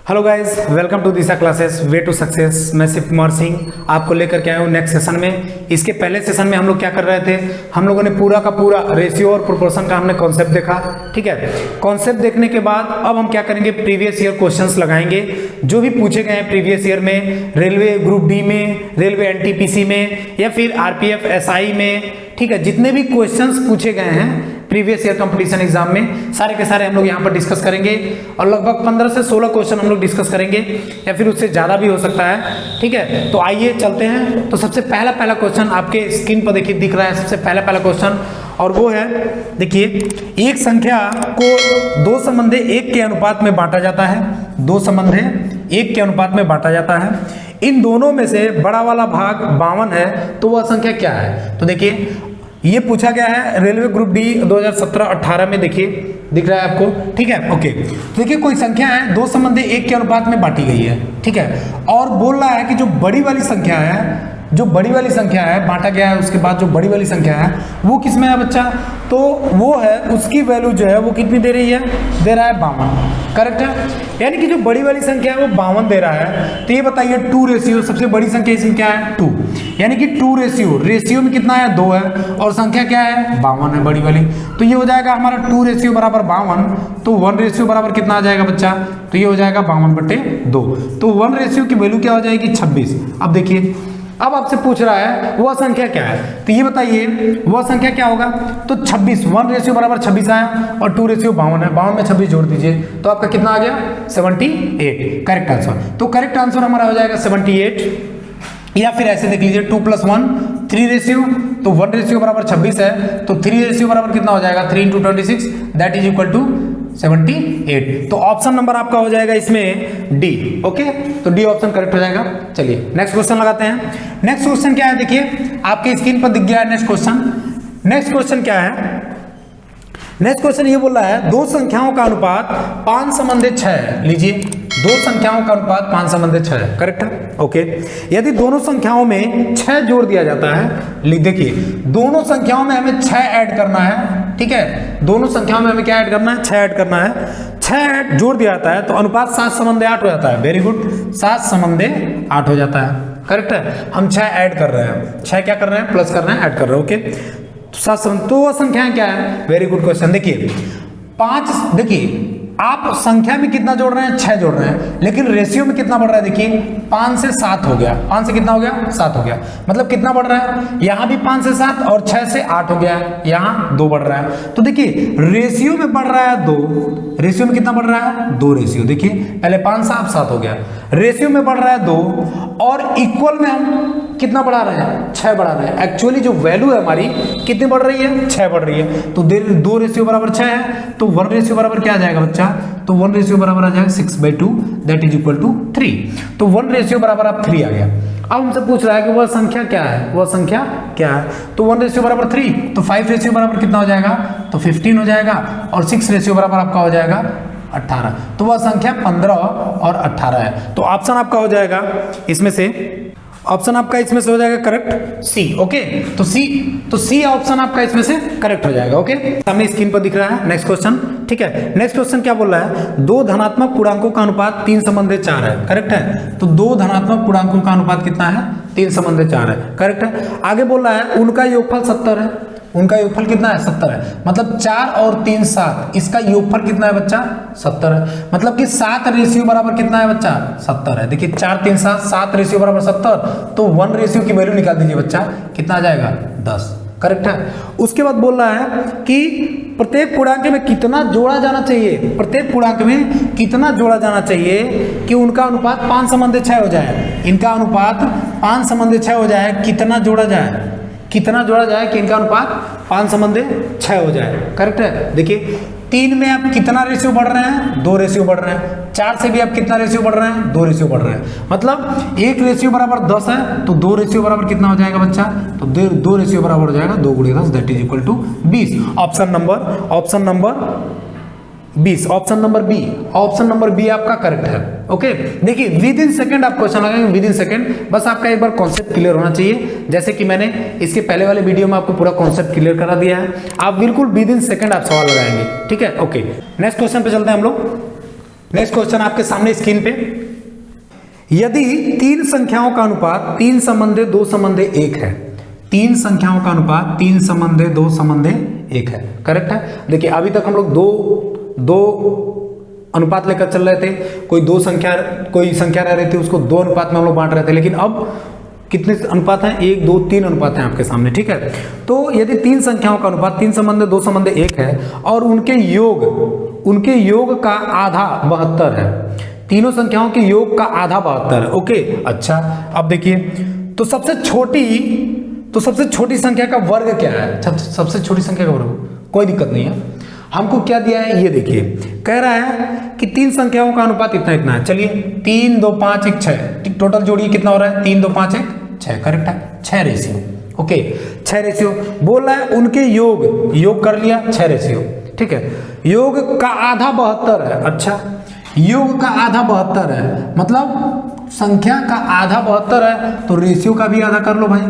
Hello guys, welcome to Disha classes way to success. मैं शिव कुमार सिंह आपको लेकर के आया हूँ नेक्स्ट सेशन में। इसके पहले सेशन में हम लोग क्या कर रहे थे, हम लोगों ने पूरा का पूरा रेशियो और प्रोपोर्शन का हमने कॉन्सेप्ट देखा। ठीक है, कॉन्सेप्ट देखने के बाद अब हम क्या करेंगे, प्रीवियस ईयर क्वेश्चंस लगाएंगे जो भी पूछे गए हैं प्रीवियस ईयर में, रेलवे ग्रुप डी में, रेलवे एनटीपीसी में या फिर आरपीएफ एसआई में। ठीक है, जितने भी क्वेश्चंस पूछे गए हैं प्रीवियस ईयर कंपटीशन एग्जाम में, सारे के सारे हम लोग यहाँ पर डिस्कस करेंगे और लगभग 15 से 16 क्वेश्चन हम लोग डिस्कस करेंगे या फिर उससे ज़्यादा भी हो सकता है। ठीक है, तो आइए चलते हैं। तो सबसे पहला क्वेश्चन आपके स्क्रीन पर देखिए दिख रहा है। सबसे पहला क्वेश्चन और वो है, देखिए, एक संख्या को दो संबंधे एक के अनुपात में बांटा जाता है। दो संबंधे एक के अनुपात में बांटा जाता है। इन दोनों में से बड़ा वाला भाग 52 है, तो वह संख्या क्या है? तो देखिए, ये पूछा गया है रेलवे ग्रुप डी 2017-18 में। देखिए दिख रहा है आपको। ठीक है, ओके। देखिए, कोई संख्या है दो संबंधे एक के अनुपात में बांटी गई है। ठीक है, और बोल रहा है कि जो बड़ी वाली संख्या है, जो बड़ी वाली संख्या है बांटा गया है, उसके बाद जो बड़ी वाली संख्या है वो किस में है बच्चा? तो वो है, उसकी वैल्यू जो है वो कितनी दे रही है? दे रहा है 52। करेक्ट है, यानी कि जो बड़ी वाली संख्या है वो 52 दे रहा है। तो ये बताइए 2 रेशियो, सबसे बड़ी संख्या इसमें क्या है? 2, यानी कि 2 रेशियो में कितना है? 2 है और संख्या क्या है? 52 है बड़ी वाली। तो ये हो जाएगा हमारा 2 रेशियो बराबर 52। तो 1 रेशियो बराबर कितना आ जाएगा बच्चा? तो ये हो जाएगा 52/2। तो 1 रेशियो की वैल्यू क्या हो जाएगी? 26। अब देखिए, अब आपसे पूछ रहा है वह संख्या क्या है, तो ये बताइए वह संख्या क्या होगा? तो 26, 1 रेशियो बराबर 26 आया और 2 रेशियो 52 है। 52 में 26 जोड़ दीजिए तो आपका कितना आ गया? 78। Correct answer. तो करेक्ट आंसर हमारा हो जाएगा 78। या फिर ऐसे देख लीजिए 2 + 1 3 रेशियो, तो 1 रेशियो बराबर 26 है, तो 3 रेशियो बराबर कितना हो जाएगा? 3 × 26 दैट इज इक्वल टू 78। तो ऑप्शन नंबर आपका हो जाएगा इसमें डी। ओके, तो डी ऑप्शन करेक्ट हो जाएगा। चलिए नेक्स्ट क्वेश्चन लगाते हैं। नेक्स्ट क्वेश्चन क्या है? देखिए आपके स्क्रीन पर दिख गया है नेक्स्ट क्वेश्चन। नेक्स्ट क्वेश्चन क्या है? नेक्स्ट क्वेश्चन ये बोल रहा है दो संख्याओं का अनुपात 5:6 है। लीजिए, दो संख्याओं का अनुपात 5:6 है। करेक्ट है, ओके। यदि दोनों संख्याओं में 6 जोड़ दिया जाता है, देखिए दोनों संख्याओं में हमें 6 ऐड करना है। ठीक है, दोनों संख्याओं में हमें क्या ऐड करना है? 6 ऐड करना है। 6 जोड़ दिया जाता है तो अनुपात 7:8 हो जाता है। वेरी गुड, 7:8 हो जाता है। करेक्ट है, हम 6 ऐड कर रहे हैं, 6 क्या कर रहे हैं? प्लस कर रहे हैं, ऐड कर रहे हैं। ओके, तो वह संख्याएं क्या है? Very good question. देखिए 5, देखिए आप संख्या में कितना जोड़ रहे हैं? 6 जोड़ रहे हैं, लेकिन रेशियो में कितना बढ़ रहा है? देखिए 5 से 7 हो गया। 5 से कितना हो गया? 7 हो गया। मतलब कितना बढ़ रहा है? यहाँ भी 5 से 7 और 6 से 8 हो गया है, यहाँ 2 बढ़ रहा है। तो देखिए रेशियो में बढ़ रहा है 2, रेशियो में कितना बढ़ रहा है? 2 रेशियो। देखिए पहले 5 से 7 हो गया, रेशियो में बढ़ रहा है 2 और इक्वल में हम कितना बढ़ा रहे हैं? 6 बढ़ा रहे हैं। एक्चुअली जो वैल्यू है हमारी कितनी बढ़ रही है? 6 बढ़ रही है। तो 2 रेशियो बराबर 6 है, तो 1 रेशियो बराबर क्या आ जाएगा बच्चा? तो 1 रेशियो बराबर आ जाएगा 6/2 दैट इज इक्वल टू 3। तो 1 रेशियो बराबर अब 3 आ गया। अब हमसे पूछ रहा है कि वह संख्या क्या है? वह संख्या क्या है? तो 1 रेशियो बराबर 3, तो 5 रेशियो बराबर कितना हो जाएगा? तो 15 हो जाएगा और 6 रेशियो बराबर आपका हो जाएगा 18। तो वह संख्या 15 और 18 है। तो ऑप्शन आपका हो जाएगा इसमें से, ऑप्शन आपका इसमें से हो जाएगा करेक्ट सी। ओके, तो सी ऑप्शन आपका इसमें से करेक्ट हो जाएगा। ओके, सामने स्क्रीन पर दिख रहा है नेक्स्ट क्वेश्चन। ठीक है, नेक्स्ट क्वेश्चन क्या बोल रहा है? दो धनात्मक पूर्णांकों का अनुपात 3:4 है। करेक्ट है, तो दो धनात्मक पूर्णांकों का अनुपात कितना है? 3:4 है। करेक्ट है। आगे बोल रहा है उनका योगफल 70 है। उनका योगफल कितना है? 70 है। मतलब 4 और 3 7, इसका योगफल कितना है बच्चा? 70 है। मतलब कि 7 रेशियो बराबर कितना है बच्चा? 70 है। देखिए 4 3 7, 7 रेशियो बराबर 70, तो 1 रेशियो की वैल्यू निकाल दीजिए बच्चा, कितना आ जाएगा? 10। करेक्ट है। उसके बाद बोल रहा है कि प्रत्येक पूर्णांक में कितना जोड़ा जाना चाहिए? प्रत्येक पूर्णांक में कितना जोड़ा जाना चाहिए कि उनका अनुपात 5:6 हो जाए? इनका अनुपात 5:6 हो जाए, कितना जोड़ा जाए? कितना जोड़ा जाए कि इनका अनुपात 5:6 हो जाए? करेक्ट है। देखिए 3 में आप कितना रेशियो बढ़ रहे हैं? 2 रेशियो बढ़ रहे हैं। 4 से भी आप कितना रेशियो बढ़ रहे हैं? 2 रेशियो बढ़ रहे हैं। मतलब 1 रेशियो बराबर 10 है, तो 2 रेशियो बराबर कितना हो जाएगा बच्चा? तो 2 रेशियो बराबर हो जाएगा 2 × 10 that is equal to 20। Option number 20, option number B, option number B आपका करेक्ट है। ओके, देखिए विद इन सेकंड आप क्वेश्चन लगाएंगे, विद इन सेकंड। बस आपका एक बार कॉन्सेप्ट क्लियर होना चाहिए, जैसे कि मैंने इसके पहले वाले वीडियो में आपको पूरा कॉन्सेप्ट क्लियर करा दिया है। आप बिल्कुल विद इन सेकंड आप सवाल लगाएंगे। ठीक है, ओके। नेक्स्ट क्वेश्चन पे चलते हैं हम लोग। नेक्स्ट क्वेश्चन आपके सामने स्क्रीन पे, यदि तीन संख्याओं का अनुपात 3 संबंधे 2 संबंधे 1 है, तीन संख्याओं का अनुपात 3 संबंधे 2 संबंधे 1 है, करेक्ट है। देखिए अभी तक हम लोग दो अनुपात लेकर चल रहे थे, कोई संख्या रह रही थी, उसको 2 अनुपात में हम लोग बांट रहे थे, लेकिन अब कितने अनुपात हैं? 1 2 3 अनुपात हैं आपके सामने, ठीक है। तो यदि तीन संख्याओं का अनुपात 3 संबंधे 2 संबंधे 1 है और उनके योग का आधा 72 है, तीनों संख्याओं के योग का आधा 72 है, ओके। अच्छा अब देखिए, तो सबसे छोटी संख्या का वर्ग क्या है? सबसे छोटी संख्या का वर्ग, कोई दिक्कत नहीं है। हमको क्या दिया है ये देखिए, कह रहा है कि तीन संख्याओं का अनुपात इतना है। चलिए 3 2 5 1 6, टोटल जोड़िए कितना हो रहा है? 3 2 5 1 6, करेक्ट है, 6 रेशियो, ओके 6 रेशियो। बोल रहा है उनके योग कर लिया 6 रेशियो, ठीक है। योग का आधा 72 है, अच्छा योग का आधा 72 है, मतलब संख्या का आधा 72 है तो रेशियो का भी आधा कर लो भाई,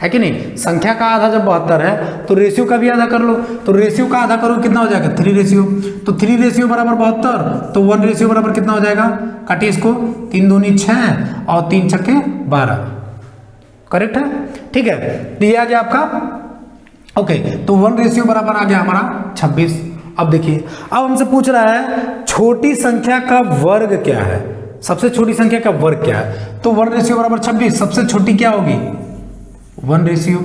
है कि नहीं। संख्या का आधा जब 72 है तो रेशियो का भी आधा कर लो, तो रेशियो का आधा करो कितना हो जाएगा? 3 रेशियो। तो 3 रेशियो बराबर 72, तो 1 रेशियो बराबर कितना हो जाएगा? काटिए इसको, 3 दूनी 6 और 3 छक्के 12, करेक्ट है, ठीक है। तो ये आ गया आपका, ओके। तो 1 रेशियो बराबर आ गया हमारा 26। अब देखिए, अब हमसे पूछ रहा है छोटी संख्या का वर्ग क्या है, सबसे छोटी संख्या का वर्ग क्या है? तो 1 रेशियो बराबर 26, सबसे छोटी क्या होगी? 1 रेशियो,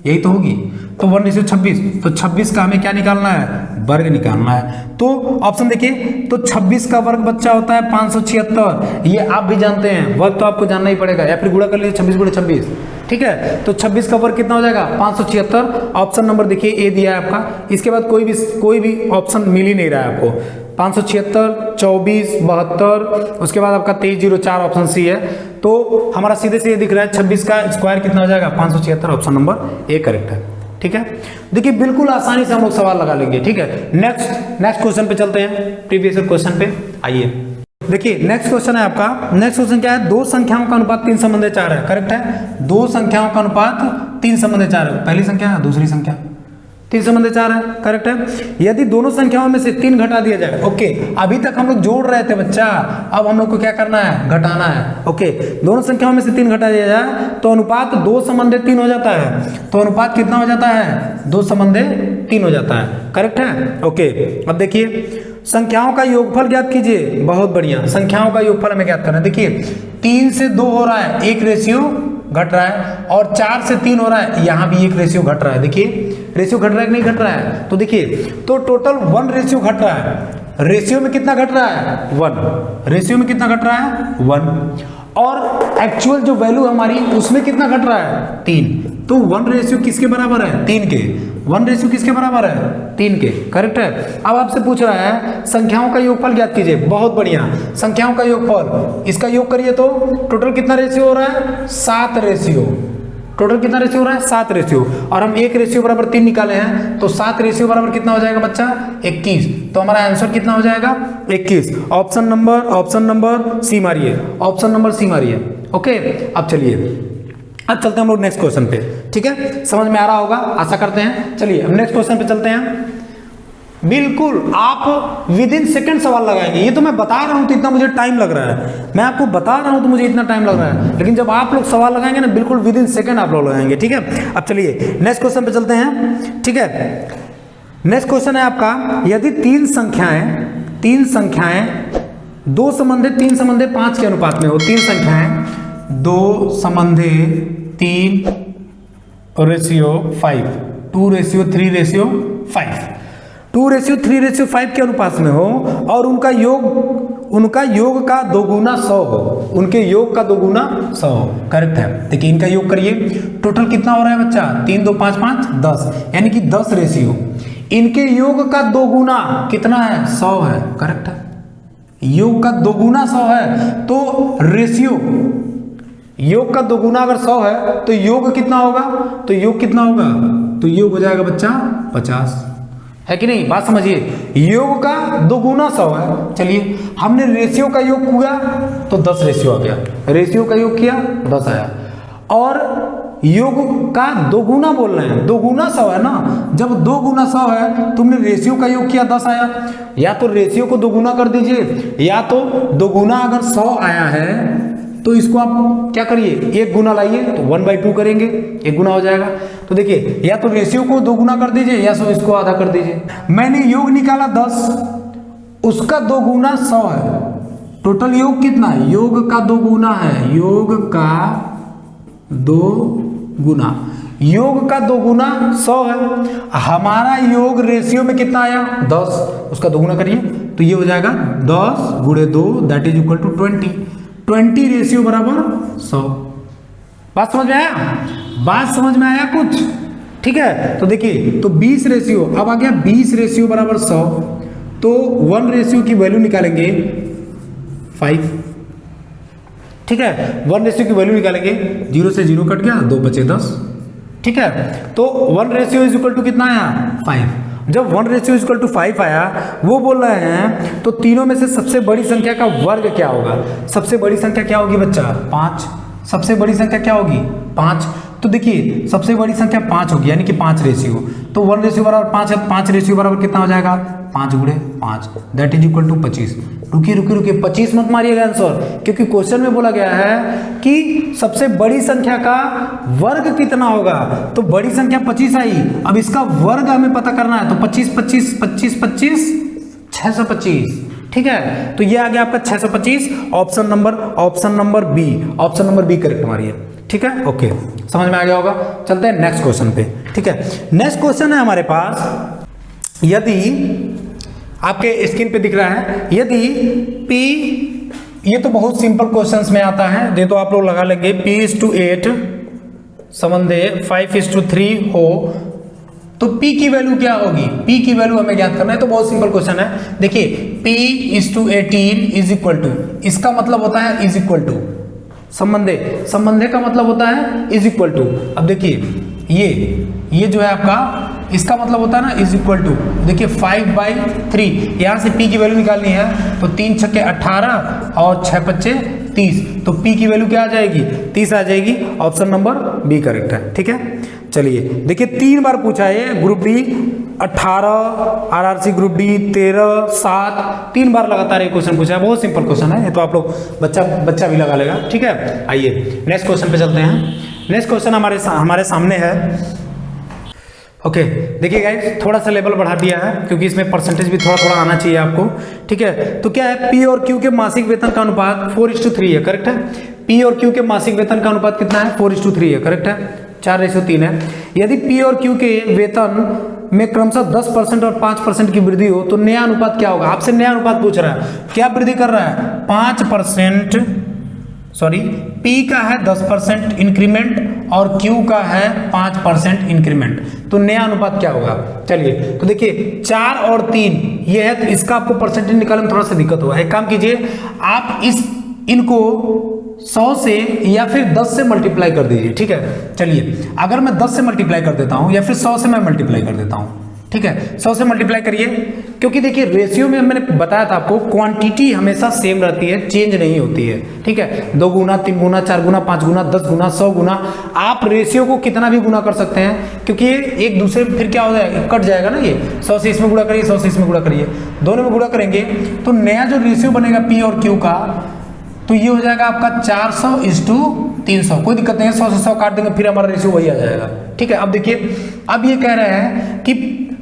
यही तो होगी। तो 1 रेशियो 26, तो 26 का हमें क्या निकालना है? वर्ग निकालना है। तो ऑप्शन देखिए, तो 26 का वर्ग बच्चा होता है 576, ये आप भी जानते हैं, वर्ग तो आपको जानना ही पड़ेगा, या फिर गुणा कर लीजिए 26 गुणे 26, ठीक है। तो 26 का वर्ग कितना हो जाएगा? 576। ऑप्शन नंबर देखिए ए दिया है आपका, इसके बाद कोई भी ऑप्शन मिल ही नहीं रहा है आपको। 576, 24, 72, उसके बाद आपका 2304 ऑप्शन सी है। तो हमारा सीधे से ये दिख रहा है 26 का स्क्वायर कितना हो जाएगा? 576, ऑप्शन नंबर ए करेक्ट है, ठीक है। देखिए बिल्कुल आसानी से हम लोग सवाल लगा लेंगे, ठीक है। नेक्स्ट क्वेश्चन पे चलते हैं, प्रीवियस क्वेश्चन पे आइए। देखिए नेक्स्ट क्वेश्चन है आपका, नेक्स्ट क्वेश्चन क्या है? दो संख्याओं का अनुपात 3 संबंधे 4 है, करेक्ट है। दो संख्याओं का अनुपात 3 संबंधे 4 है, पहली संख्या है दूसरी संख्या 3 संबंधे 4 है, करेक्ट है। यदि दोनों संख्याओं में से 3 घटा दिया जाए, ओके। अभी तक हम लोग जोड़ रहे थे बच्चा, अब हम लोग को क्या करना है? घटाना है, ओके। दोनों संख्याओं में से 3 घटा दिया जाए तो अनुपात 2 संबंधे 3 हो जाता है। तो अनुपात कितना हो जाता है? 2 संबंधे 3 हो जाता है, करेक्ट है, ओके। अब देखिए संख्याओं का योगफल ज्ञात कीजिए, बहुत बढ़िया। संख्याओं का योगफल हमें ज्ञात करना है। देखिए 3 से 2 हो रहा है, 1 रेशियो घट रहा है, और 4 से 3 हो रहा है, यहां भी 1 रेशियो घट रहा है। देखिए रेशियो घट रहा है कि नहीं घट रहा है? तो देखिए, तो टोटल 1 रेशियो घट रहा है। रेशियो में कितना घट रहा है? 1। रेशियो में कितना घट रहा है? 1। और एक्चुअल जो वैल्यू हमारी उसमें कितना घट रहा है? 3। तो 1 रेशियो किसके बराबर है? 3 के। 1 रेशियो किसके बराबर है? 3 के, करेक्ट है। अब आपसे पूछ रहा है संख्याओं का योगफल ज्ञात कीजिए, बहुत बढ़िया। संख्याओं का योगफल, इसका योग करिए तो टोटल कितना रेशियो हो रहा है? 7 रेशियो। टोटल कितना रेशियो हो रहा है? 7 रेशियो। और हम 1 रेशियो बराबर 3 निकाले हैं, तो 7 रेशियो बराबर कितना हो जाएगा बच्चा? 21। तो हमारा आंसर कितना हो जाएगा? 21। ऑप्शन नंबर सी मारिए, ऑप्शन नंबर सी मारिए, ओके। अब चलिए, अब चलते हैं हम लोग नेक्स्ट क्वेश्चन पे, ठीक है। समझ में आ रहा होगा, आशा करते हैं। चलिए अब नेक्स्ट क्वेश्चन पे चलते हैं। बिल्कुल आप विद इन सेकंड सवाल लगाएंगे, ये तो मैं बता रहा हूं तो इतना मुझे टाइम लग रहा है, मैं आपको बता रहा हूं तो मुझे इतना टाइम लग रहा है, लेकिन जब आप लोग सवाल लगाएंगे ना, बिल्कुल विद इन सेकंड आप लोग लगाएंगे, ठीक है। अब चलिए नेक्स्ट क्वेश्चन पे चलते हैं, ठीक है। नेक्स्ट क्वेश्चन है आपका, यदि तीन संख्याएं 2 संबंधे 3 संबंधे 5 के अनुपात में हो, 3 संख्याएं 2 संबंधे 3 ratio 5, 2 ratio 3 ratio 5, 2 ratio 3 ratio 5 के अनुपात में हो और उनका योग का दोगुना 100 हो, उनके योग का दोगुना 100 हो, करेक्ट है। देखिए इनका योग करिए, टोटल कितना हो रहा है बच्चा? 3 2 5 5 10, यानी कि 10 रेशियो। इनके योग का दोगुना कितना है? 100 है, करेक्ट है। योग का दोगुना 100 है, तो रेशियो योग का दोगुना अगर 100 है तो योग कितना होगा? तो योग कितना होगा? तो योग हो जाएगा बच्चा 50, है कि नहीं? बात समझिए, योग का दोगुना 100 है। चलिए हमने रेशियो का योग किया तो 10 रेशियो आ गया, रेशियो का योग किया 10 आया, और योग का दोगुना बोल रहे हैं, दोगुना 100 है ना, जब 2 गुना 100 है, तुमने रेशियो का योग किया 10 आया, या तो रेशियो को दोगुना कर दीजिए, या तो दोगुना अगर 100 आया है तो इसको आप क्या करिए, 1 गुना लाइए तो 1/2 करेंगे, 1 गुना हो जाएगा। तो देखिए या तो रेशियो को 2 गुना कर दीजिए या सो इसको आधा कर दीजिए। मैंने योग निकाला 10, उसका 2 गुना 100 है, टोटल योग कितना है, योग का 2 गुना है, योग का 2 गुना, योग का 2 गुना 100 है। हमारा योग रेशियो में कितना आया 10, उसका 2 गुना करिए तो ये हो जाएगा 10 गुणे 2 that is equal to 20 ratio बराबर 100। बात समझ में आया, बात समझ में आया कुछ, ठीक है। तो देखिए तो 20 रेशियो, अब आ गया 20 रेशियो बराबर 100, तो 1 रेशियो की वैल्यू निकालेंगे 5, ठीक है। 1 रेशियो की वैल्यू निकालेंगे, 0 से 0 कट गया, 2 बचे 10, ठीक है। तो 1 रेशियो इज इक्वल टू कितना आया 5। जब 1 रेशियो इज इक्वल टू 5 आया, वो बोल रहे हैं तो तीनों में से सबसे बड़ी संख्या का वर्ग क्या होगा, सबसे बड़ी संख्या क्या होगी बच्चा 5, सबसे बड़ी संख्या क्या होगी 5। तो देखिए सबसे बड़ी संख्या 5 होगी, यानी कि 5 रेशियो, तो 1 रेशियो बराबर 5 है, 5 रेशियो बराबर कितना हो जाएगा 5 गुणे 5 दैट इज इक्वल टू 25। रुकिए 25 मत मारिएगा आंसर, क्योंकि क्वेश्चन में बोला गया है कि सबसे बड़ी संख्या का वर्ग कितना होगा, तो बड़ी संख्या 25 आई, अब इसका वर्ग हमें पता करना है, तो 25 25 25 25 625, ठीक है। तो ये आ गया आपका 625, ऑप्शन नंबर बी करेक्ट मारिए, ठीक है। ओके समझ में आ गया होगा। चलते हैं नेक्स्ट क्वेश्चन पे, ठीक है। नेक्स्ट क्वेश्चन है हमारे पास, यदि आपके स्क्रीन पे दिख रहा है, यदि P, ये तो बहुत सिंपल क्वेश्चंस में आता है, ये तो आप लोग लगा लेंगे, P:8 संबंधे 5:3 हो तो P की वैल्यू क्या होगी, P की वैल्यू हमें ज्ञात करना है, तो बहुत सिंपल क्वेश्चन है। देखिए P:18 इज इक्वल टू, इसका मतलब होता है इज इक्वल टू, संबंधे का मतलब होता है इज इक्वल टू। अब देखिए ये जो है आपका, इसका मतलब होता है ना इज इक्वल टू, देखिए 5/3, यहाँ से P की वैल्यू निकालनी है, तो 3 छक्के 18 और 6 पच्चे 30, तो P की वैल्यू क्या आ जाएगी 30 आ जाएगी, ऑप्शन नंबर बी करेक्ट है, ठीक है। चलिए देखिए 3 बार पूछा है, group D 18, RRC group D 13, 7, 3 बार लगातार ये क्वेश्चन पूछा है, बहुत सिंपल क्वेश्चन है, ये तो आप लोग बच्चा भी लगा लेगा, ठीक है। आइए नेक्स्ट क्वेश्चन पे चलते हैं। नेक्स्ट क्वेश्चन हमारे सामने है, ओके। देखिए गाइस थोड़ा सा लेवल बढ़ा दिया है, क्योंकि इसमें परसेंटेज भी थोड़ा आना चाहिए आपको, ठीक है। तो क्या है, P और Q के मासिक वेतन का अनुपात 4:3 है, करेक्ट है। P और Q के मासिक वेतन का अनुपात कितना है 4:3 है, करेक्ट है, 4:3 है। यदि P और Q के वेतन में क्रमशः 10% और 5% की वृद्धि हो तो नया अनुपात क्या होगा, आपसे नया अनुपात पूछ रहा है, क्या वृद्धि कर रहा है 5%, सॉरी P का है 10% इंक्रीमेंट और Q का है 5% इंक्रीमेंट, तो नया अनुपात क्या होगा। चलिए तो देखिए 4 और 3 ये है, तो इसका आपको परसेंटेज निकालने में थोड़ा सा दिक्कत होगा। एक काम कीजिए, आप इनको 100 से या फिर 10 से मल्टीप्लाई कर दीजिए, ठीक है। चलिए अगर मैं 10 से मल्टीप्लाई कर देता हूं या फिर 100 से मैं मल्टीप्लाई कर देता हूं, ठीक है, 100 से मल्टीप्लाई करिए, क्योंकि देखिए रेशियो में मैंने बताया था आपको क्वांटिटी हमेशा सेम रहती है, चेंज नहीं होती है, ठीक है। 2 गुना 3 गुना 4 गुना 5 गुना 10 गुना 100 गुना, आप रेशियो को कितना भी गुना कर सकते हैं, क्योंकि ये एक दूसरे फिर क्या हो जाएगा, कट जाएगा ना, ये 100 से इसमें गुणा करिए, 100 से इसमें गुणा करिए, दोनों में गुणा करेंगे तो नया जो रेशियो बनेगा P और Q का, तो ये हो जाएगा आपका 400:300, कोई दिक्कत नहीं है, 100 से 100 काट देंगे फिर हमारा रेशियो वही आ जाएगा, ठीक है। अब देखिए अब ये कह रहे हैं कि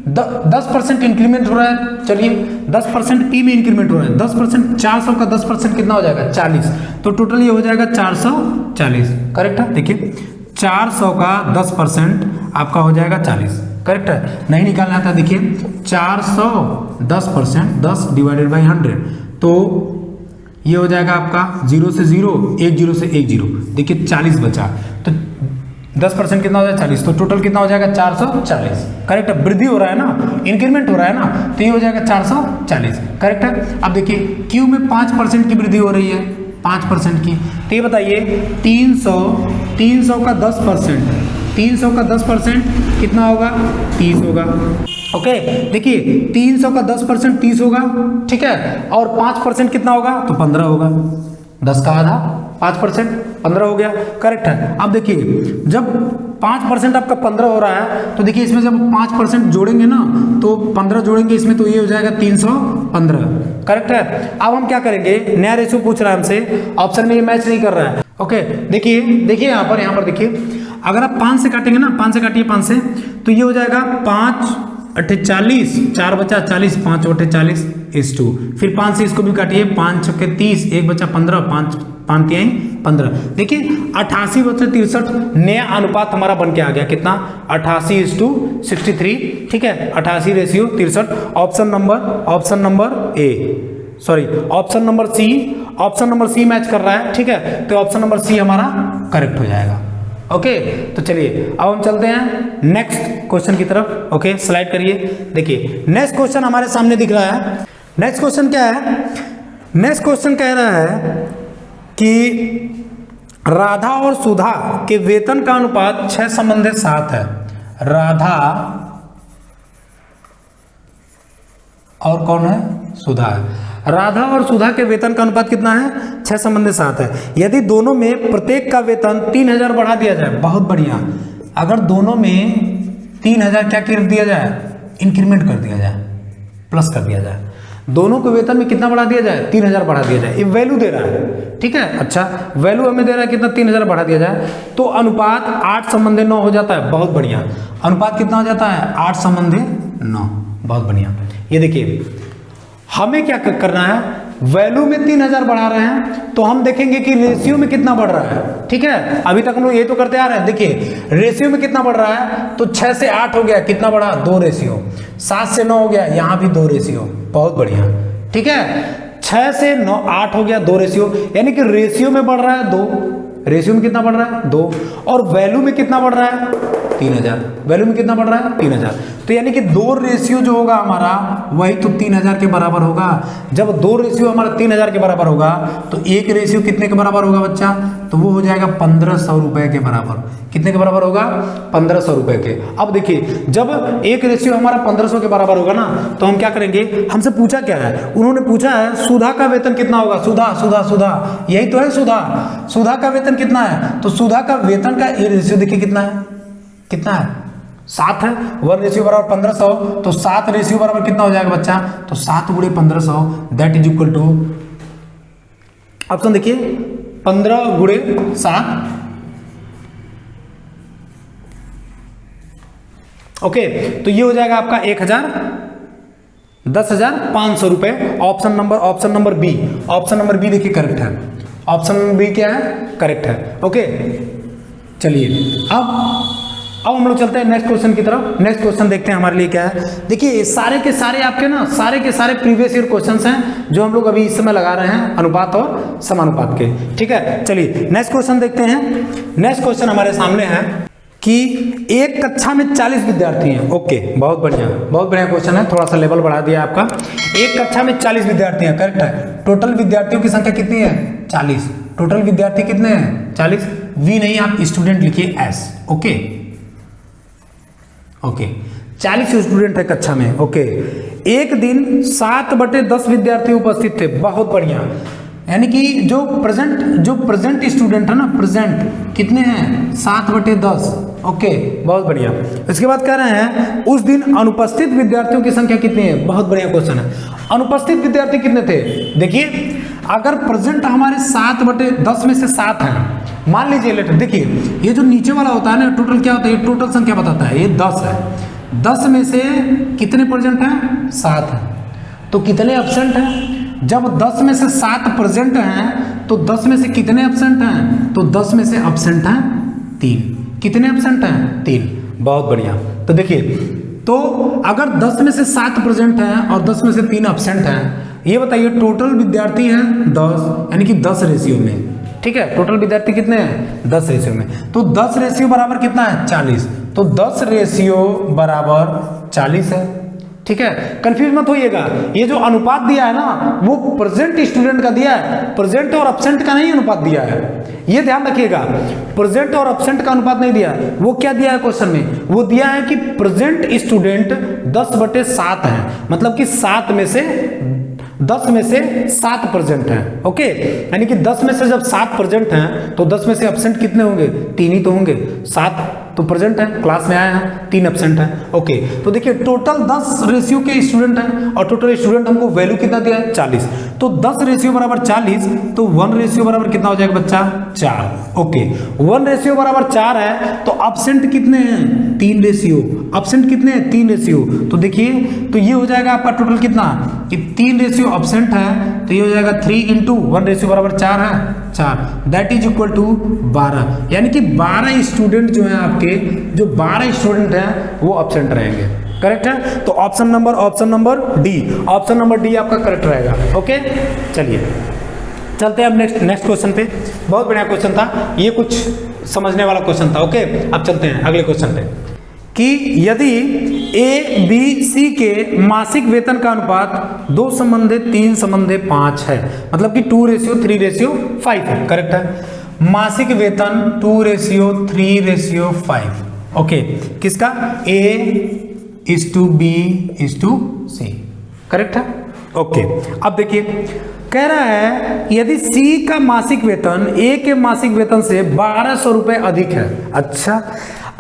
10% इंक्रीमेंट हो रहा है, चलिए 10% P में इंक्रीमेंट हो रहा है, 10%, 400 का 10% कितना हो जाएगा 40, तो टोटल ये हो जाएगा 440, करेक्ट है। देखिए 400 का 10% आपका हो जाएगा 40, करेक्ट है। नहीं निकालना था, देखिए 400 10%, 10 डिवाइडेड बाई 100, तो ये हो जाएगा आपका 0 से 0, 1 0 से 1 0, देखिए 40 बचा, तो 10% कितना हो जाएगा 40, तो टोटल कितना हो जाएगा 440, करेक्ट है। वृद्धि हो रहा है ना, इंक्रीमेंट हो रहा है ना, तो ये हो जाएगा 440, करेक्ट है। अब देखिए Q में 5% की वृद्धि हो रही है, 5% की, तो ये बताइए 300 का 10%, 300 का 10% कितना होगा 30 होगा, ओके। देखिए 300 का 10% 30 होगा, ठीक है, और 5% कितना होगा तो 15 होगा, 10 का आधा 5%, 15 हो गया, करेक्ट है। अब देखिए जब 5% आपका 15 हो रहा है तो देखिए इसमें जब 5% जोड़ेंगे ना तो 15 जोड़ेंगे इसमें तो ये हो जाएगा 315, करेक्ट है। अब हम क्या करेंगे, नया रेशियो पूछ रहा है हमसे, ऑप्शन में ये मैच नहीं कर रहा है। ओके देखिए यहाँ पर देखिए अगर आप 5 से काटेंगे ना, 5 से काटिए 5 से, तो ये हो जाएगा 5 8 40, 4 बचा 40, 5 8 40 इस 2, फिर 5 से इसको भी काटिए, 5 छक्के 30, 1 बचा 15, 5 5 तिहाई 15। देखिए 88 बचा 63, नया अनुपात हमारा बन के आ गया कितना, 88:63, ठीक है, 88 ratio 63। Option number C match कर रहा है, ठीक है, तो ऑप्शन नंबर सी हमारा करेक्ट हो जाएगा। ओके तो चलिए अब हम चलते हैं नेक्स्ट क्वेश्चन की तरफ। ओके स्लाइड करिए, देखिए नेक्स्ट क्वेश्चन हमारे सामने दिख रहा है। नेक्स्ट क्वेश्चन क्या है, नेक्स्ट क्वेश्चन कह रहा है कि राधा और सुधा के वेतन का अनुपात 6:7 है। राधा और कौन है, सुधा है। राधा और सुधा के वेतन का अनुपात कितना है, 6:7 है। यदि दोनों में प्रत्येक का वेतन 3000 बढ़ा दिया जाए, बहुत बढ़िया, अगर दोनों में 3000 क्या कर दिया जाए, इंक्रीमेंट कर दिया जाए, प्लस कर दिया जाए, दोनों के वेतन में कितना बढ़ा दिया जाए, 3000 बढ़ा दिया जाए, ये वैल्यू दे रहा है, ठीक है। अच्छा वैल्यू हमें दे रहा है कितना, 3000 बढ़ा दिया जाए तो अनुपात 8:9 हो जाता है, बहुत बढ़िया। अनुपात कितना हो जाता है, 8:9, बहुत बढ़िया। ये देखिए हमें क्या करना है, वैल्यू में 3000 बढ़ा रहे हैं तो हम देखेंगे कि रेशियो में कितना बढ़ रहा है, ठीक है। अभी तक हम लोग ये तो करते आ रहे हैं, देखिए रेशियो में कितना बढ़ रहा है, तो 6 से 8 हो गया, कितना बढ़ा, 2 रेशियो, 7 से 9 हो गया, यहाँ भी 2 रेशियो, बहुत बढ़िया, ठीक है। 6 से 9 8 हो गया, 2 रेशियो, यानी कि रेशियो में बढ़ रहा है 2, रेशियो में कितना बढ़ रहा है 2, और वैल्यू में कितना बढ़ रहा है 3000, वैल्यू में कितना बढ़ रहा है 3000, तो यानी कि 2 रेशियो जो होगा हमारा वही तो 3000 के बराबर होगा। जब 2 रेशियो हमारा 3000 के बराबर होगा तो एक रेशियो कितने के बराबर होगा बच्चा, तो वो हो जाएगा 1500 रुपए के बराबर। कितने के बराबर होगा, 1500 रुपए के। अब देखिए जब एक रेशियो हमारा 1500 के बराबर होगा ना तो हम क्या करेंगे, हमसे पूछा क्या है, उन्होंने पूछा है सुधा का वेतन कितना होगा, सुधा यही तो है सुधा का वेतन कितना है, तो सुधा का वेतन का ये रेशियो देखिए कितना है, 7 है, 1 रेशियो बराबर 1500, तो 7 रेशियो बराबर कितना हो जाएगा बच्चा, तो 7 × 1500 that is equal to, option देखिए 15 × 7, ओके तो ये हो जाएगा आपका 10,500 रुपए। ऑप्शन नंबर बी देखिए करेक्ट है, ऑप्शन नंबर बी क्या है, करेक्ट है। ओके चलिए अब हम लोग चलते हैं नेक्स्ट क्वेश्चन की तरफ। नेक्स्ट क्वेश्चन देखते हैं हमारे लिए क्या है। देखिए सारे के सारे आपके ना सारे प्रीवियस ईयर क्वेश्चंस हैं जो हम लोग अभी इस समय लगा रहे हैं अनुपात और समानुपात के, ठीक है। चलिए नेक्स्ट क्वेश्चन देखते हैं। नेक्स्ट क्वेश्चन हमारे सामने है कि एक कक्षा में 40 विद्यार्थी हैं। ओके बहुत बढ़िया क्वेश्चन है, थोड़ा सा लेवल बढ़ा दिया आपका। एक कक्षा में 40 विद्यार्थी हैं, करेक्ट है। टोटल विद्यार्थियों की संख्या कितनी है, 40। टोटल विद्यार्थी कितने हैं, 40। वी नहीं, आप स्टूडेंट लिखिए एस। ओके 40 स्टूडेंट है कक्षा में। ओके एक दिन 7/10 विद्यार्थी उपस्थित थे, बहुत बढ़िया। यानी कि जो प्रेजेंट स्टूडेंट है ना, प्रेजेंट कितने हैं, 7/10। ओके बहुत बढ़िया। इसके बाद कह रहे हैं उस दिन अनुपस्थित विद्यार्थियों की संख्या कितनी है, बहुत बढ़िया क्वेश्चन है। अनुपस्थित विद्यार्थी कितने थे, देखिए अगर प्रेजेंट हमारे 7/10 में से 7 हैं, मान लीजिए लेटर, देखिए ये जो नीचे वाला होता है ना टोटल क्या होता है, ये टोटल संख्या बताता है, ये 10 है। 10 में से कितने प्रेजेंट हैं, 7 हैं, तो कितने एब्सेंट हैं। जब 10 में से 7 प्रेजेंट हैं तो 10 में से कितने एब्सेंट हैं, तो 10 में से एब्सेंट हैं 3। कितने एब्सेंट हैं, 3। बहुत बढ़िया। तो देखिए तो अगर 10 में से 7 प्रेजेंट हैं और 10 में से 3 एब्सेंट हैं, ये बताइए टोटल विद्यार्थी हैं 10, यानी कि 10 रेशियो में, ठीक है। टोटल विद्यार्थी कितने हैं, 10 रेशियो में। तो 10 रेशियो बराबर कितना है, 40। तो 10 रेशियो बराबर 40 है, ठीक है। कंफ्यूज मत होइएगा, ये जो अनुपात दिया है ना वो प्रेजेंट स्टूडेंट का दिया है, प्रेजेंट और एब्सेंट का नहीं अनुपात दिया है, ये ध्यान रखिएगा। प्रेजेंट और एब्सेंट का अनुपात नहीं दिया है, वो क्या दिया है क्वेश्चन में, वो दिया है कि प्रेजेंट स्टूडेंट 10/7 है, मतलब कि 7 में से 10 में से 7 प्रेजेंट हैं, ओके, यानी कि 10 में से जब 7 प्रेजेंट हैं तो 10 में से एब्सेंट कितने होंगे? 3 ही तो होंगे, 7 तो प्रेजेंट है, क्लास में आए हैं, 3 एब्सेंट हैं, ओके। तो देखिए टोटल 10 रेशियो के स्टूडेंट हैं और टोटल स्टूडेंट हमको वैल्यू कितना दिया है? 40। तो 10 रेशियो बराबर 40, तो 1 रेशियो बराबर कितना हो जाएगा बच्चा? 4, ओके। 1 रेशियो बराबर 4 है तो एब्सेंट कितने हैं? 3 रेशियो। एब्सेंट कितने हैं? 3 रेशियो। तो देखिए तो ये हो जाएगा आपका टोटल कितना कि 3 रेशियो एब्सेंट है, तो ये हो जाएगा 3 इंटू 1 रेशियो बराबर 4 है, 4, दैट इज इक्वल टू 12, यानी कि 12 स्टूडेंट जो है आपके, जो 12 स्टूडेंट हैं वो एब्सेंट रहेंगे, करेक्ट है। तो option number D, option number D आपका करेक्ट रहेगा, ओके। चलिए चलते हैं अब नेक्स्ट क्वेश्चन पे। बहुत बढ़िया क्वेश्चन था ये, कुछ समझने वाला क्वेश्चन था, ओके। अब चलते हैं अगले क्वेश्चन पे कि यदि ए बी सी के मासिक वेतन का अनुपात 2:3:5 है, मतलब कि 2:3:5 है, करेक्ट है। मासिक वेतन 2:3:5, ओके, किसका? A:B:C, करेक्ट है, ओके। अब देखिए कह रहा है यदि सी का मासिक वेतन ए के मासिक वेतन से 1200 रुपए अधिक है। अच्छा,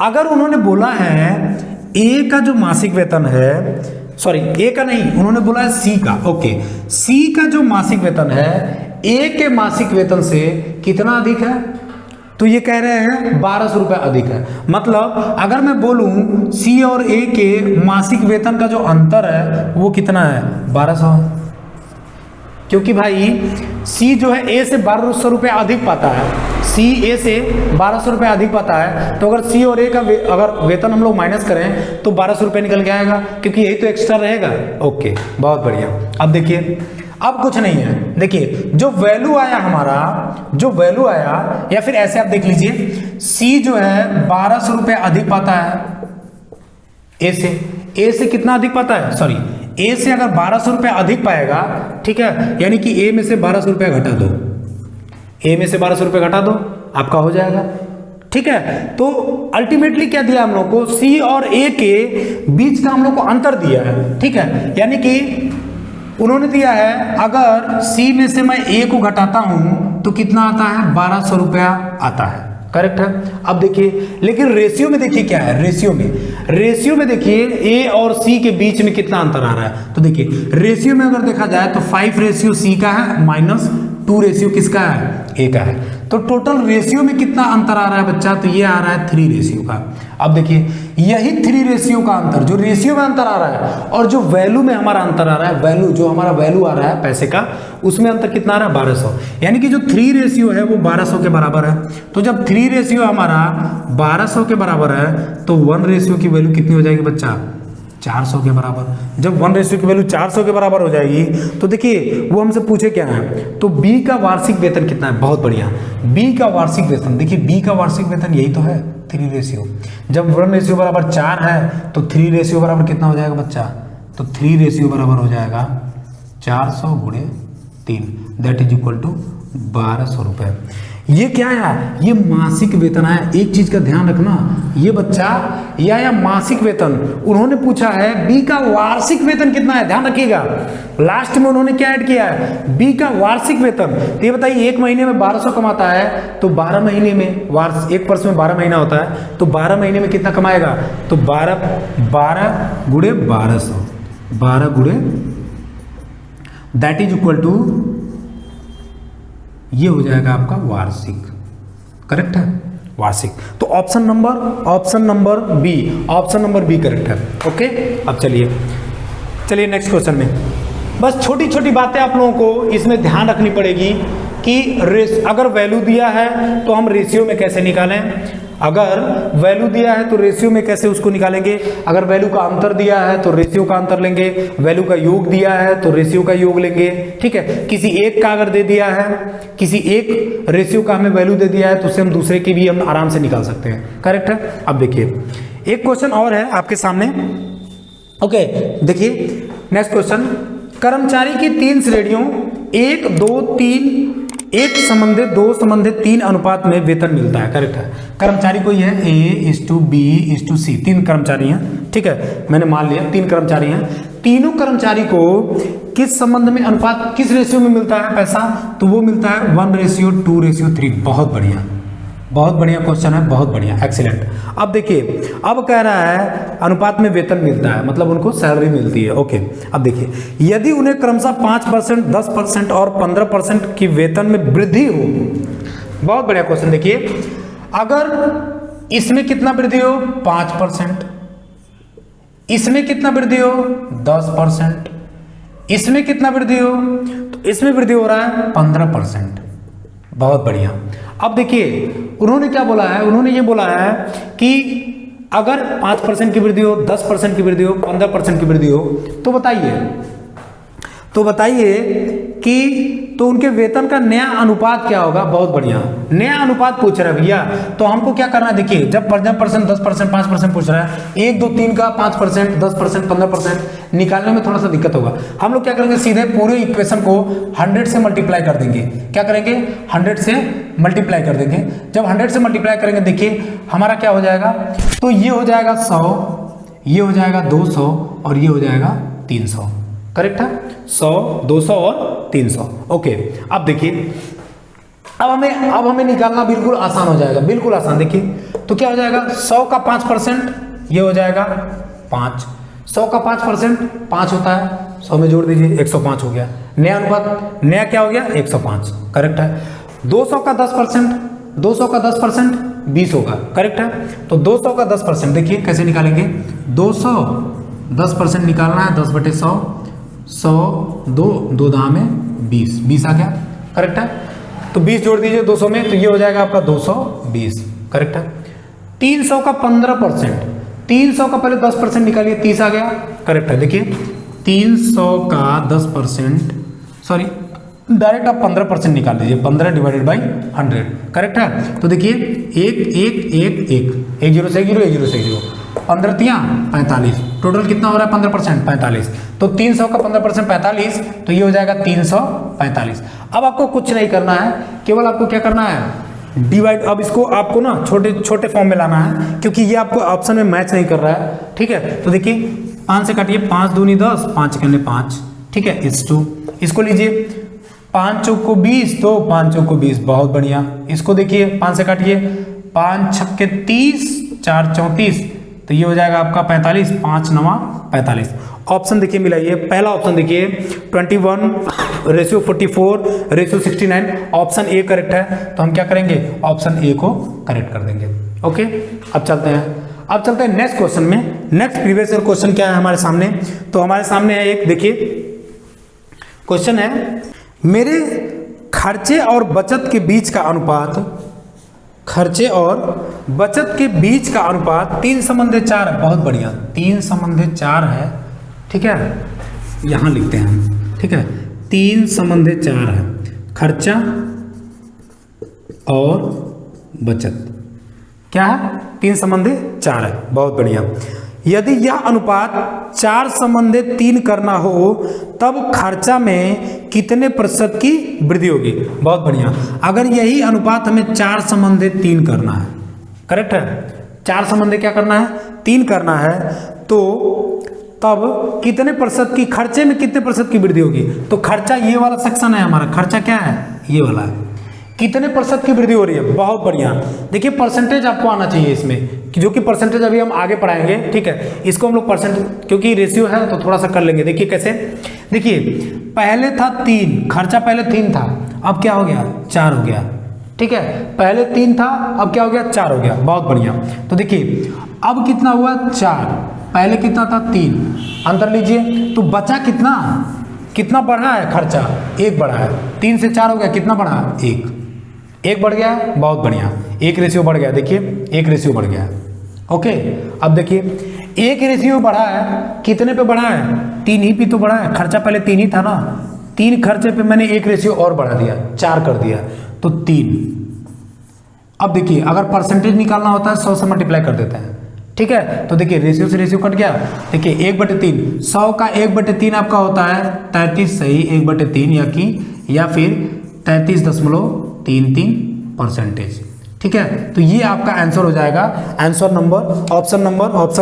अगर उन्होंने बोला है ए का जो मासिक वेतन है, सॉरी ए का नहीं, उन्होंने बोला है सी का, ओके, सी का जो मासिक वेतन है ए के मासिक वेतन से कितना अधिक है? तो ये कह रहे हैं 1200 रुपए अधिक है। मतलब अगर मैं बोलूं सी और ए के मासिक वेतन का जो अंतर है वो कितना है? 1200 है, क्योंकि भाई सी जो है ए से 1200 रुपये अधिक पाता है, सी ए से 1200 रुपये अधिक पाता है, तो अगर सी और ए का अगर वेतन हम लोग माइनस करें तो 1200 रुपये निकल के आएगा, क्योंकि यही तो एक्स्ट्रा रहेगा, ओके, बहुत बढ़िया। अब देखिए अब कुछ नहीं है, देखिए जो वैल्यू आया हमारा, जो वैल्यू आया, या फिर ऐसे आप देख लीजिए सी जो है 1200 रुपये अधिक पाता है ए से कितना अधिक पाता है? सॉरी, ए से अगर 1200 रुपये अधिक पाएगा, ठीक है, यानी कि ए में से 1200 रुपये घटा दो, ए में से 1200 रुपये घटा दो, आपका हो जाएगा, ठीक है। तो अल्टीमेटली क्या दिया हम लोग को? सी और ए के बीच का हम लोग को अंतर दिया है, ठीक है, यानी कि उन्होंने दिया है अगर सी में से मैं ए को घटाता हूं तो कितना आता है? 1200 रुपया आता है, करेक्ट है। अब देखिए लेकिन रेशियो में देखिए क्या है, रेशियो में देखिए ए और सी के बीच में कितना अंतर आ रहा है। तो देखिए रेशियो में अगर देखा जाए तो 5 रेशियो सी का है माइनस 2 रेशियो किसका है? ए का है। तो टोटल रेशियो में कितना अंतर आ रहा है बच्चा? तो ये आ रहा है 3 रेशियो का। अब देखिए यही 3 रेशियो का अंतर, जो रेशियो में अंतर आ रहा है और जो वैल्यू में हमारा अंतर आ रहा है, वैल्यू जो हमारा वैल्यू आ रहा है पैसे का, उसमें अंतर कितना आ रहा है? 1200, यानी कि जो 3 रेशियो है वो 1200 के बराबर है। तो जब 3 रेशियो हमारा 1200 के बराबर है तो 1 रेशियो की वैल्यू कितनी हो जाएगी बच्चा? 400 के बराबर। जब 1 रेशियो की वैल्यू 400 के बराबर हो जाएगी तो देखिए वो हमसे पूछे क्या है, तो बी का वार्षिक वेतन कितना है? बहुत बढ़िया, बी का वार्षिक वेतन, देखिए बी का वार्षिक वेतन यही तो है 3 रेशियो। जब 1 रेशियो बराबर 4 है तो 3 रेशियो बराबर कितना हो जाएगा बच्चा? तो 3 रेशियो बराबर हो जाएगा 400 गुणे 3, दैट इज इक्वल टू 1200 रुपये। ये क्या है? ये मासिक वेतन है। एक चीज का ध्यान रखना, ये बच्चा या मासिक वेतन उन्होंने पूछा है, बी का वार्षिक वेतन कितना है, ध्यान रखिएगा। लास्ट में उन्होंने क्या ऐड किया है? बी का वार्षिक वेतन। तो ये बताइए एक महीने में 1200 कमाता है तो 12 महीने में एक वर्ष में 12 महीना होता है, तो 12 महीने में कितना कमाएगा? तो 12 गुणे 1200, 12 गुणे, दैट इज इक्वल टू, ये हो जाएगा आपका वार्षिक, करेक्ट है, वार्षिक। तो ऑप्शन नंबर बी करेक्ट है, ओके। अब चलिए नेक्स्ट क्वेश्चन में बस छोटी छोटी बातें आप लोगों को इसमें ध्यान रखनी पड़ेगी कि अगर वैल्यू दिया है तो हम रेशियो में कैसे निकालें, अगर वैल्यू दिया है तो रेशियो में कैसे उसको निकालेंगे, अगर वैल्यू का अंतर दिया है तो रेशियो का अंतर लेंगे, वैल्यू का योग दिया है तो रेशियो का योग लेंगे, ठीक है। किसी एक का अगर दे दिया है, किसी एक रेशियो का हमें वैल्यू दे दिया है तो उसे हम दूसरे की भी हम आराम से निकाल सकते हैं, करेक्ट है। अब देखिए एक क्वेश्चन और है आपके सामने, ओके। देखिए नेक्स्ट क्वेश्चन, कर्मचारी की 3 श्रेणियों 1, 2, 3 एक संबंधित 2 संबंधित 3 अनुपात में वेतन मिलता है, करेक्ट है। कर्मचारी कोई है A:B:C, 3 कर्मचारी हैं, ठीक है, मैंने मान लिया 3 कर्मचारी हैं। तीनों कर्मचारी को किस संबंध में अनुपात, किस रेशियो में मिलता है पैसा, तो वो मिलता है 1:2:3। बहुत बढ़िया, बहुत बढ़िया क्वेश्चन है, बहुत बढ़िया, एक्सीलेंट। अब देखिए, अब कह रहा है अनुपात में वेतन मिलता है, मतलब उनको सैलरी मिलती है। ओके, अब देखिए, यदि उन्हें क्रमशः 5%, 10% और 15% की वेतन में वृद्धि हो, बहुत बढ़िया क्वेश्चन। देखिए, अगर इसमें कितना वृद्धि हो 5%, इसमें कितना वृद्धि हो 10%, इसमें कितना वृद्धि हो, तो इसमें वृद्धि हो रहा है 15%। बहुत बढ़िया। अब देखिए, उन्होंने क्या बोला है, उन्होंने ये बोला है कि अगर 5% की वृद्धि हो, 10% की वृद्धि हो, 15% की वृद्धि हो, तो बताइए कि तो उनके वेतन का नया अनुपात क्या होगा। बहुत बढ़िया, नया अनुपात पूछ रहा है भैया, तो हमको क्या करना है, देखिए, जब 50%, 10%, 5% पूछ रहा है, 1, 2, 3 का 5%, 10%, 15% निकालने में थोड़ा सा दिक्कत होगा। हम लोग क्या करेंगे, सीधे पूरे इक्वेशन को 100 से मल्टीप्लाई कर देंगे। क्या करेंगे, 100 से मल्टीप्लाई कर देंगे। जब 100 से मल्टीप्लाई करेंगे, देखिए हमारा क्या हो जाएगा, तो ये हो जाएगा 100, ये हो जाएगा 200 और ये हो जाएगा 300। करेक्ट है, 100, 200 और 300। ओके, अब देखिए, अब हमें निकालना बिल्कुल आसान हो जाएगा, बिल्कुल आसान। देखिए, तो क्या हो जाएगा, 100 का 5%, ये हो जाएगा 5। 100 का 5% 5 होता है, 100 में जोड़ दीजिए, 105 हो गया। नया अनुपात, नया क्या हो गया, 105। करेक्ट है। 200 का 10%, 200 का 10% 20 होगा। करेक्ट है। तो 200 का 10%, देखिए कैसे निकालेंगे, 200 10% निकालना है, 10/100, 100, 2 दाम में 20 आ गया। करेक्ट है। तो 20 जोड़ दीजिए 200 में, तो ये हो जाएगा आपका 220। करेक्ट है। 300 का 15%, 300 का पहले 10% निकालिए, 30 आ गया। करेक्ट है। देखिए 300 का 10%, सॉरी डायरेक्ट आप 15% निकाल दीजिए, 15 डिवाइडेड बाई 100। करेक्ट है। तो देखिए 1 1 1 1 1 0 से 1 0 1 0 से 1 0, 15 तियां 45, टोटल कितना हो रहा है 15%, 45। तो 300 का 15% 45, तो ये हो जाएगा 345। अब आपको कुछ नहीं करना है, केवल आपको क्या करना है, डिवाइड। अब इसको आपको ना छोटे छोटे फॉर्म में लाना है, क्योंकि ये आपको ऑप्शन में मैच नहीं कर रहा है। ठीक है। तो देखिए 5 से काटिए, 5 दूनी 10, 5 करने 5। ठीक है, इसको लीजिए, 5 चौक को 20, तो 5 चौक को 20। बहुत बढ़िया। इसको देखिए 5 से काटिए, 5 छक्के 30, 4 34, तो ये हो जाएगा आपका 45, 5 9 45। ऑप्शन देखिए मिलाइए। पहला ऑप्शन देखिए 21 ratio 44 ratio 69, option A correct है। तो हम क्या करेंगे, ऑप्शन ए को करेक्ट कर देंगे। ओके, अब चलते हैं नेक्स्ट क्वेश्चन में। नेक्स्ट प्रीवियस ईयर क्वेश्चन क्या है हमारे सामने, तो हमारे सामने है एक, देखिए क्वेश्चन है, मेरे खर्चे और बचत के बीच का अनुपात, खर्चे और बचत के बीच का अनुपात 3:4 है। बहुत बढ़िया, 3:4 है। ठीक है, यहां लिखते हैं। ठीक है, 3:4 है, खर्चा और बचत क्या है, 3:4 है। बहुत बढ़िया। यदि यह अनुपात 4:3 करना हो, तब खर्चा में कितने प्रतिशत की वृद्धि होगी। बहुत बढ़िया। अगर यही अनुपात हमें 4:3 करना है, करेक्ट है, 4 क्या करना है, 3 करना है, तो तब कितने प्रतिशत की, खर्चे में कितने प्रतिशत की वृद्धि होगी। तो खर्चा ये वाला सेक्शन है हमारा, खर्चा क्या है, ये वाला है, कितने प्रतिशत की वृद्धि हो रही है। बहुत बढ़िया। देखिए परसेंटेज आपको आना चाहिए इसमें, जो कि परसेंटेज अभी हम आगे पढ़ाएंगे। ठीक है, इसको हम लोग परसेंटेज, क्योंकि रेशियो है तो थोड़ा सा कर लेंगे। देखिए कैसे, देखिए पहले था 3, खर्चा पहले 3 था, अब क्या हो गया 4 हो गया। ठीक है, पहले 3 था, अब क्या हो गया 4 हो गया। बहुत बढ़िया। तो देखिए अब कितना हुआ 4, पहले कितना था 3, अंतर लीजिए, तो बचा कितना बढ़ा है, खर्चा 1 बढ़ा है, 3 से 4 हो गया, कितना बढ़ा, 1 बढ़ गया है। बहुत बढ़िया, 1 रेशियो बढ़ गया। देखिए 1 रेशियो बढ़ गया है। ओके, अब देखिए 1 रेशियो बढ़ा है, कितने पे बढ़ा है, 3 ही पे तो बढ़ा है। खर्चा पहले 3 ही था ना, 3 खर्चे पे मैंने 1 रेशियो और बढ़ा दिया, 4 कर दिया, तो 3। अब देखिए अगर परसेंटेज निकालना होता है 100 से मल्टीप्लाई कर देते हैं। ठीक है, तो देखिए रेशियो से रेशियो कट गया। देखिए 1/3, 100 का 1/3 आपका होता है 33, सही 1/3 या फिर 33.33%। ठीक है, तो ये आपका आंसर हो जाएगा, answer number, option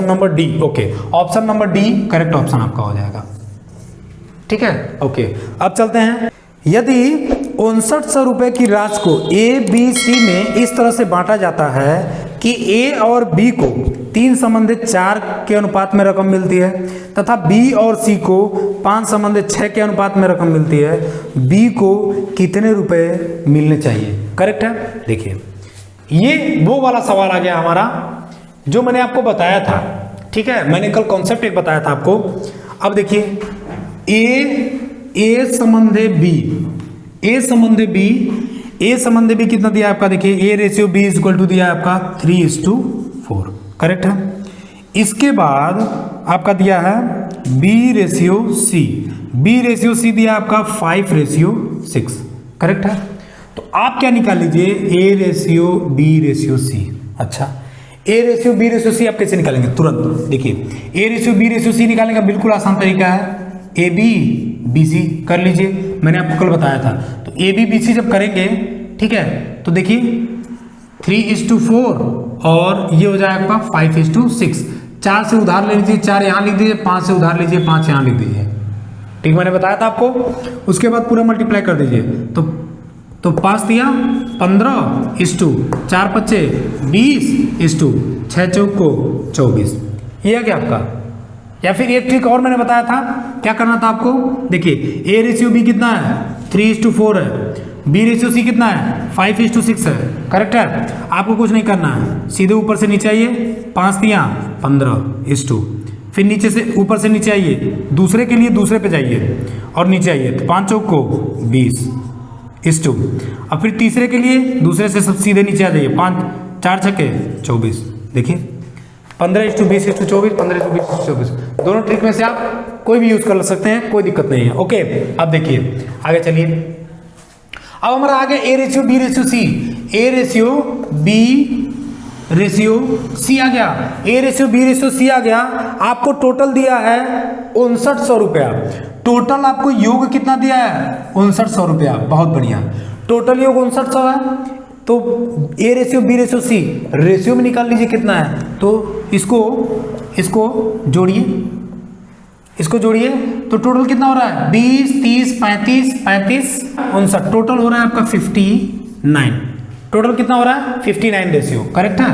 number D. Okay, option number D correct option आपका हो जाएगा। ठीक है, ओके। अब चलते हैं, यदि 5900 रुपए की राशि को ए बी सी में इस तरह से बांटा जाता है कि ए और बी को 3 संबंधित 4 के अनुपात में रकम मिलती है तथा बी और सी को 5 संबंधित 6 के अनुपात में रकम मिलती है, बी को कितने रुपए मिलने चाहिए? करेक्ट है। देखिए, ये वो वाला सवाल आ गया हमारा जो मैंने आपको बताया था, ठीक है, मैंने कल कॉन्सेप्ट एक बताया था आपको। अब देखिए, ए संबंधे बी, ए संबंधे बी, ए संबंधे बी कितना दिया आपका? देखिए, A ratio B is equal to दिया आपका 3:4, करेक्ट है। इसके बाद आपका दिया है B ratio C, B ratio C दिया आपका 5:6, करेक्ट है। तो आप क्या निकाल लीजिए? A ratio B ratio C. अच्छा, A ratio B ratio C आप कैसे निकालेंगे? तुरंत देखिए, A ratio B ratio C निकालने का बिल्कुल आसान तरीका है, ए बी बी सी कर लीजिए, मैंने आपको कल बताया था। तो ए बी बी सी जब करेंगे, ठीक है, तो देखिए 3:4 और ये हो जाएगा आपका 5:6। 4 से उधार ले लीजिए, 4 यहाँ लिख दीजिए, 5 से उधार लीजिए, 5 यहाँ लिख दीजिए, ठीक, मैंने बताया था आपको। उसके बाद पूरा मल्टीप्लाई कर दीजिए, तो 5 दिया 15:4 बच्चे 20:6 चौको 24, ये है क्या आपका? या फिर एक ट्रिक और मैंने बताया था, क्या करना था आपको? देखिए, ए रेशियो बी कितना है? 3:4 है, बी रेशियो सी कितना है? 5:6 है, करेक्ट है। आपको कुछ नहीं करना है, सीधे ऊपर से नीचे आइए, 5 दिया 15:2, फिर नीचे से ऊपर से नीचे आइए, दूसरे के लिए दूसरे पे जाइए और नीचे आइए, तो 5 चौको 20:2। अब फिर तीसरे के लिए दूसरे से सब सीधे नीचे आ जाइए, 5 4 छक्के 24, देखिए 15:20:24, 15:20:24, दोनों ट्रिक में से आप कोई भी यूज कर सकते हैं, कोई दिक्कत नहीं है, ओके। अब देखिए आगे चलिए, अब हमारा आ गया A ratio B ratio C, A ratio B ratio C आ गया, A ratio B ratio C आ गया। आपको टोटल दिया है 5900 रुपया, टोटल आपको योग कितना दिया है? 5900 रुपया, बहुत बढ़िया, टोटल योग 5900 है। तो A ratio B ratio C ratio में निकाल लीजिए कितना है, तो इसको जोड़िए, इसको जोड़िए, तो टोटल कितना हो रहा है? 20 30 35 35 59, टोटल हो रहा है आपका 59, टोटल कितना हो रहा है? 59 रेशियो, करेक्ट है,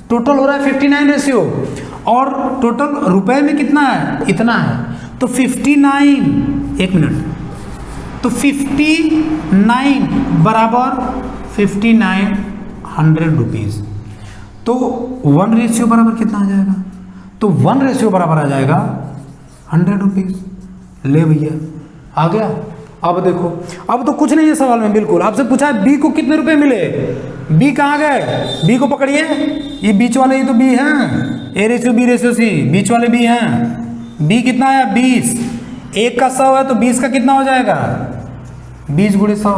टोटल हो रहा है 59 रेशियो, और टोटल रुपए में कितना है? इतना है, तो 59, एक मिनट, तो 59 बराबर 5900 रुपीज, तो 1 रेशियो बराबर कितना आ जाएगा? तो 1 रेशियो बराबर आ जाएगा 100 रुपीज। ले भैया, आ गया। अब देखो, अब तो कुछ नहीं है सवाल में, बिल्कुल आपसे पूछा है बी को कितने रुपए मिले, बी कहाँ गए? बी को पकड़िए, ये बीच वाले ही तो बी हैं, A ratio B ratio C, बीच वाले बी हैं। बी कितना है? 20, 1 का 100 है, तो 20 का कितना हो जाएगा? 20 × 100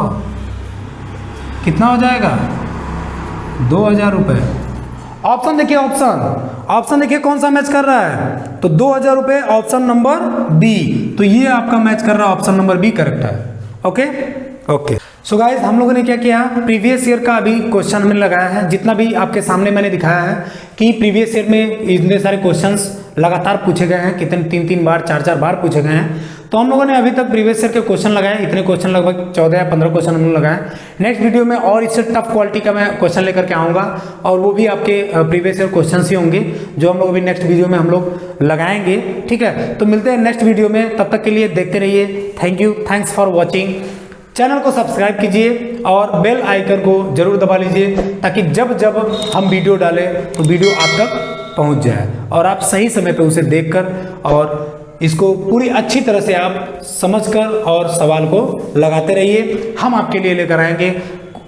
कितना हो जाएगा? 2000 रुपये। ऑप्शन देखिए, ऑप्शन देखिए कौन सा मैच कर रहा है, तो 2000 रुपये ऑप्शन नंबर बी, तो ये आपका मैच कर रहा है, ऑप्शन नंबर बी करेक्ट है, ओके ओके। सो गाइस, हम लोगों ने क्या किया, प्रीवियस ईयर का अभी क्वेश्चन हमने लगाया है, जितना भी आपके सामने मैंने दिखाया है कि प्रीवियस ईयर में इतने सारे क्वेश्चंस लगातार पूछे गए हैं, कितने 3-3 बार 4-4 बार पूछे गए हैं, तो हम लोगों ने अभी तक प्रीवियस ईयर के क्वेश्चन लगाए, इतने क्वेश्चन लगभग 14 या 15 क्वेश्चन हम लोग लगाए। नेक्स्ट वीडियो में और इससे टफ क्वालिटी का मैं क्वेश्चन लेकर के आऊँगा, और वो भी आपके प्रीवियस ईयर क्वेश्चन ही होंगे जो हम लोग अभी नेक्स्ट वीडियो में हम लोग लगाएंगे, ठीक है। तो मिलते हैं नेक्स्ट वीडियो में, तब तक के लिए देखते रहिए। Thank you, thanks for watching. Channel को सब्सक्राइब कीजिए और बेल आइकन को जरूर दबा लीजिए, ताकि जब जब हम वीडियो डालें तो वीडियो आप तक पहुंच जाए और आप सही समय पे उसे देखकर और इसको पूरी अच्छी तरह से आप समझकर और सवाल को लगाते रहिए। हम आपके लिए लेकर आएंगे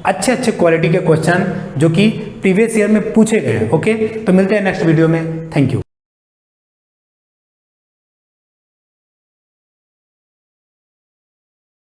अच्छे क्वालिटी के क्वेश्चन जो कि प्रीवियस ईयर में पूछे गए। ओके, तो मिलते हैं नेक्स्ट वीडियो में। Thank you.